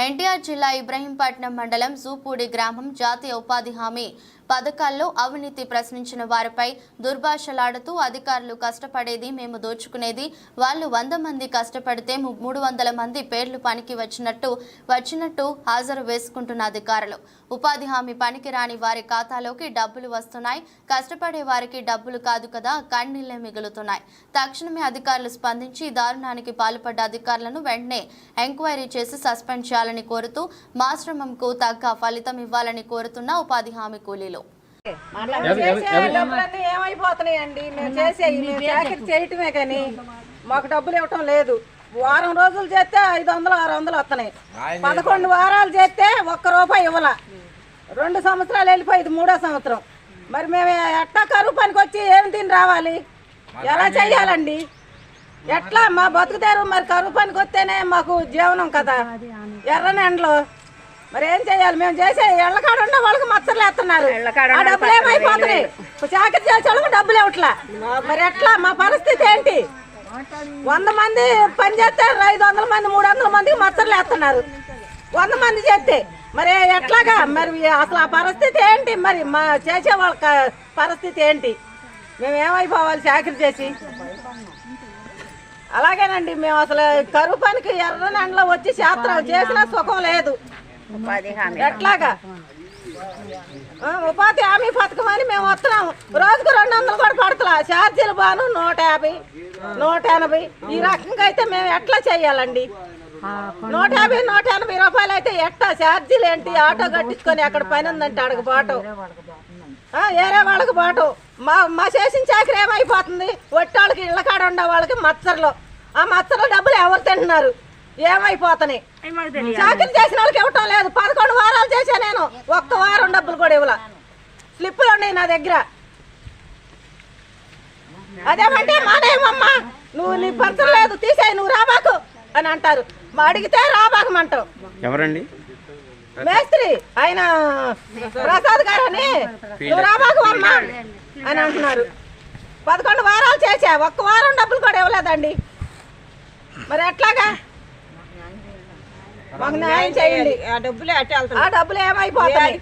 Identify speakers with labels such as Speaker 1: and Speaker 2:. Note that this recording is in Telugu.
Speaker 1: ఎన్టీఆర్ జిల్లా ఇబ్రహీంపట్నం మండలం జూపూడి గ్రామం జాతీయ ఉపాధి హామీ పథకాల్లో అవినీతి ప్రశ్నించిన వారిపై దుర్భాషలాడుతూ అధికారులు కష్టపడేది మేము దోచుకునేది, వాళ్ళు 100 మంది కష్టపడితే 300 మంది పేర్లు పనికి వచ్చినట్టు హాజరు వేసుకుంటున్న అధికారులు. ఉపాధి హామీ పనికి రాని వారి ఖాతాలోకి డబ్బులు వస్తున్నాయి, కష్టపడే వారికి డబ్బులు కాదు కదా కన్నీళ్లే మిగులుతున్నాయి. తక్షణమే అధికారులు స్పందించి దారుణానికి పాల్పడ్డ అధికారులను వెంటనే ఎంక్వైరీ చేసి సస్పెండ్ చేయాలని కోరుతూ మా శ్రమంకు తగ్గ ఫలితం ఇవ్వాలని కోరుతున్న ఉపాధి హామీ కూలీలు.
Speaker 2: ఏమైపోతున్నాయండి, మేము చేయటమే కానీ మాకు డబ్బులు ఇవ్వటం లేదు. వారం రోజులు చేస్తే 500 600 వస్తున్నాయి. 11 వారాలు చేస్తే ₹1 ఇవ్వాల. 2 సంవత్సరాలు వెళ్ళిపోయింది, 3వ సంవత్సరం. మరి మేము ఎట్లా కరువు పనికి వచ్చి ఏమి తిని రావాలి? ఎలా చెయ్యాలండి? ఎట్లా మా బతుకుతారు? మరి కరువు పనికి వస్తేనే మాకు జీవనం కదా. ఎర్రని ఎండలో మరి ఏం చేయాలి? మేము చేసే ఎళ్ళకాడ ఉన్న వాళ్ళకి మచ్చలు వేస్తున్నారు. ఆ డబ్బులు ఏమైపోతున్నాయి? చాకరీ చేసే వాళ్ళకి డబ్బులు ఇవ్వట్లా. మరి ఎట్లా మా పరిస్థితి ఏంటి? 100 మంది పని చేస్తే 500 మంది 300 మందికి మచ్చలు వేస్తున్నారు. 100 మంది చేస్తే మరి ఎట్లాగా? మరి అసలు ఆ పరిస్థితి ఏంటి? మరి మా చేసే వాళ్ళ పరిస్థితి ఏంటి? మేము ఏమైపోవాలి చాకరీ చేసి? అలాగేనండి, మేము అసలు కరువు పనికి ఎర్రని ఎండలో వచ్చి శాస్త్రాలు చేసినా సుఖం లేదు. ఎట్లాగా ఉపాధి హామీ పథకం అని మేము వస్తున్నాము. రోజుకు 200 కూడా పడతలా. ఛార్జీలు బాను 150 180. ఈ రకంగా అయితే మేము ఎట్లా చెయ్యాలండి? 150 180 రూపాయలు అయితే ఎట్లా? ఛార్జీలు ఏంటి? ఆటో కట్టించుకొని అక్కడ పని ఉందంటే అడగ బాటో, వేరే వాళ్ళకి బాటో. మా చేసిన చాకరీ ఏమైపోతుంది? ఒట్టాళ్ళకి ఇళ్ళ కాడ ఉండే వాళ్ళకి మచ్చర్లు. ఆ మచ్చర్ల డబ్బులు ఎవరు తింటున్నారు? ఏమైపోతున్నాయి? చాకరీ చేసిన వాళ్ళకి ఇవ్వటం లేదు. 11 వారాలు చేశా నేను, 1 వారం డబ్బులు కూడా ఇవ్వాల. స్లిప్పులు ఉన్నాయి నా దగ్గర. అదేమంటే మానేమమ్మా, నువ్వు నీ పంచం లేదు తీసేయి, నువ్వు రాబాకు అని అంటారు. మా అడిగితే రాబాకమంటావు.
Speaker 3: ఎవరండి?
Speaker 2: మేస్త్రి ఆయన ప్రసాద్ గారు అని, నువ్వు రాబాకు అమ్మా అని అంటున్నారు. 11 వారాలు చేసా, 1 వారం డబ్బులు కూడా ఇవ్వలేదండి. మరి ఎట్లాగా? మాకు న్యాయం చేయండి. ఆ డబ్బులు ఏమైపోతాయి?